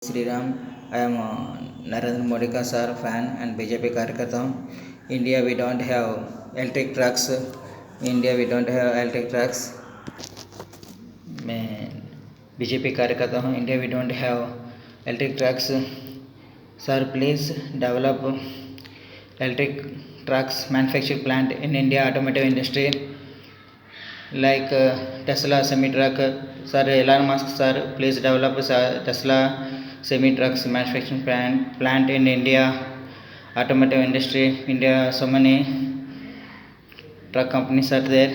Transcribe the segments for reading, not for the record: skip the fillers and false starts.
Sri Ram. I am Narendra Modi ka sir fan and BJP कार्यकर्ता हूँ. India we don't have electric trucks. India we don't have electric trucks. मैं BJP कार्यकर्ता हूँ. India we don't have electric trucks. Sir, please develop electric trucks manufacturing plant in India automotive industry like Tesla semi truck. Sir, Elon Musk sir, please develop Tesla semi trucks manufacturing plant in India automotive industry. India so many truck companies are there.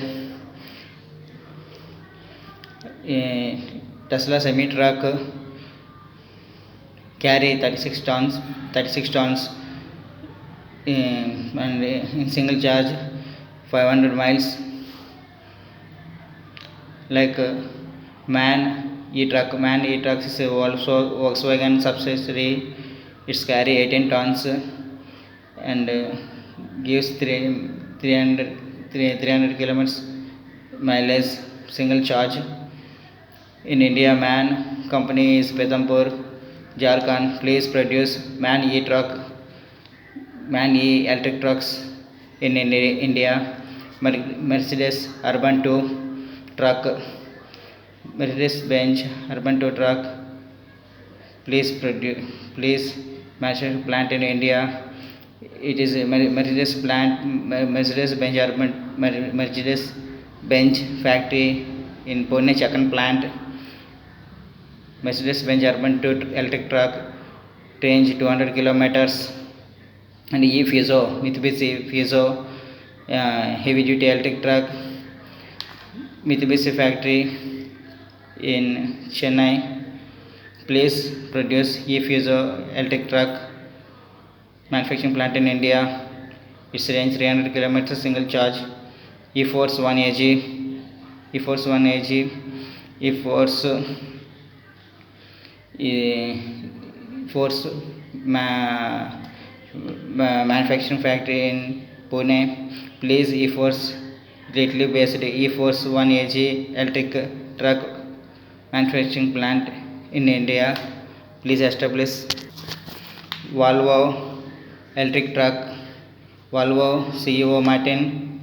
Tesla semi truck carry 36 tons and in single charge 500 miles. Like MAN e-trucks is also Volkswagen subsidiary. It's carry 18 tons and gives 300 kilometers mileage single charge. In India, MAN company is Petampur, Jharkhand. Please produce MAN electric trucks in India. Mercedes Urban 2 truck, Mercedes-Benz Urban 2 truck. Please manufacture plant in India. It is a Mercedes plant, Mercedes-Benz Urban Mercedes-Benz factory in Pune Chakan plant. Mercedes-Benz Urban 2 electric truck, range 200 kilometers. And e-Fuso, Mitsubishi Fuso heavy duty electric truck, Mitsubishi factory in Chennai. Please produce e-Fuso electric truck manufacturing plant in India. Its range 300 kilometers single charge. E-Force 1 AG, E-Force manufacturing factory in Pune. Please E-Force greatly based E-Force 1 AG electric truck manufacturing plant in India. Please establish Volvo electric truck. Volvo CEO Martin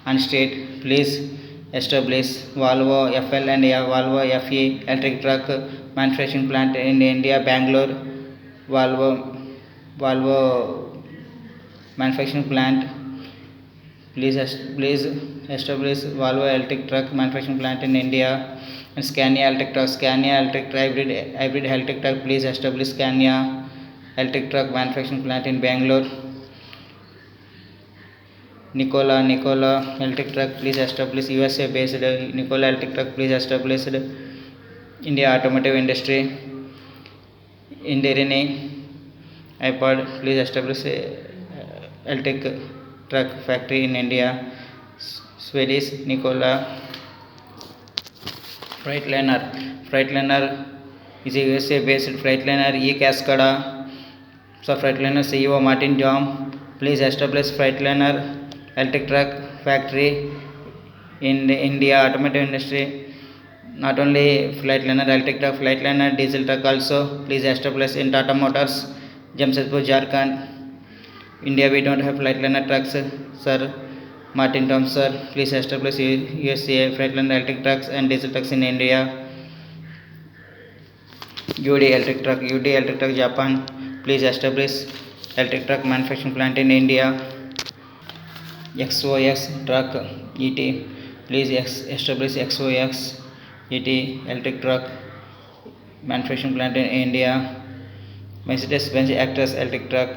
and state, please establish Volvo FL and Volvo FE electric truck manufacturing plant in India, Bangalore. Volvo manufacturing plant. Please establish Volvo electric truck manufacturing plant in India. And Scania electric truck, hybrid electric truck. Please establish Scania electric truck manufacturing plant in Bangalore. Nikola electric truck, please establish USA based Nikola electric truck, please establish India automotive industry. Indirini iPod, please establish electric truck factory in India. Swedish Nikola. Freightliner is a USA based Freightliner e-Cascada. So Freightliner CEO Martin Jom, please establish Freightliner electric truck factory in the India automotive industry. Not only Freightliner electric truck, Freightliner diesel truck also please establish in Tata Motors, Jamshedpur, Jharkhand. India we don't have Freightliner trucks, sir. Martin Tom sir, please establish USA Freightliner electric trucks and diesel trucks in India. UD electric truck, Japan, please establish electric truck manufacturing plant in India. XOX truck ET, please establish XOX ET electric truck manufacturing plant in India. Mercedes-Benz Actros electric truck,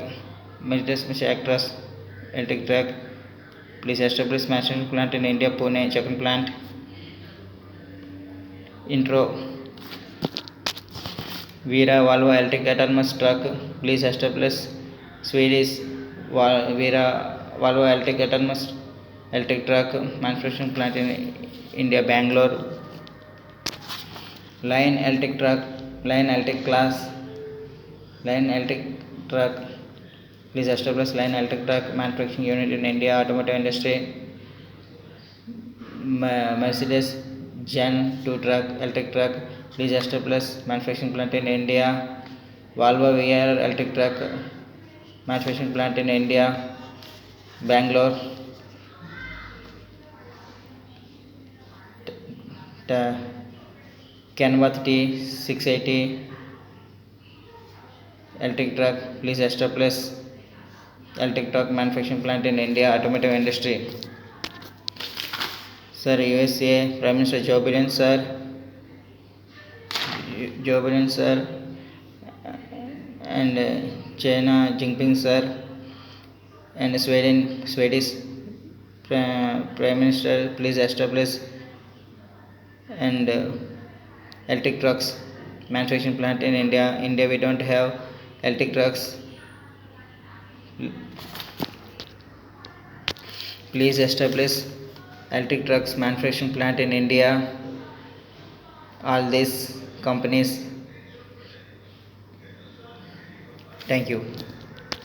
please establish manufacturing plant in India, Pune Chakan plant. Intro Vera Volvo electric autonomous truck, please establish Swedish Vera Volvo electric autonomous electric truck manufacturing plant in India, Bangalore. Line electric truck, Line electric truck, please establish Line electric truck manufacturing unit in India automotive industry. Mercedes Gen 2 truck electric truck, please establish manufacturing plant in India. Volvo VIR electric truck manufacturing plant in India, Bangalore. Kenworth T680 electric truck. Please establish electric truck manufacturing plant in India, automotive industry. Sir, USA Prime Minister Joe Biden, sir, and China Jinping, sir, and Swedish Prime Minister, please establish and electric trucks manufacturing plant in India. India, we don't have electric trucks. Please establish electric trucks manufacturing plant in India. All these companies. Thank you.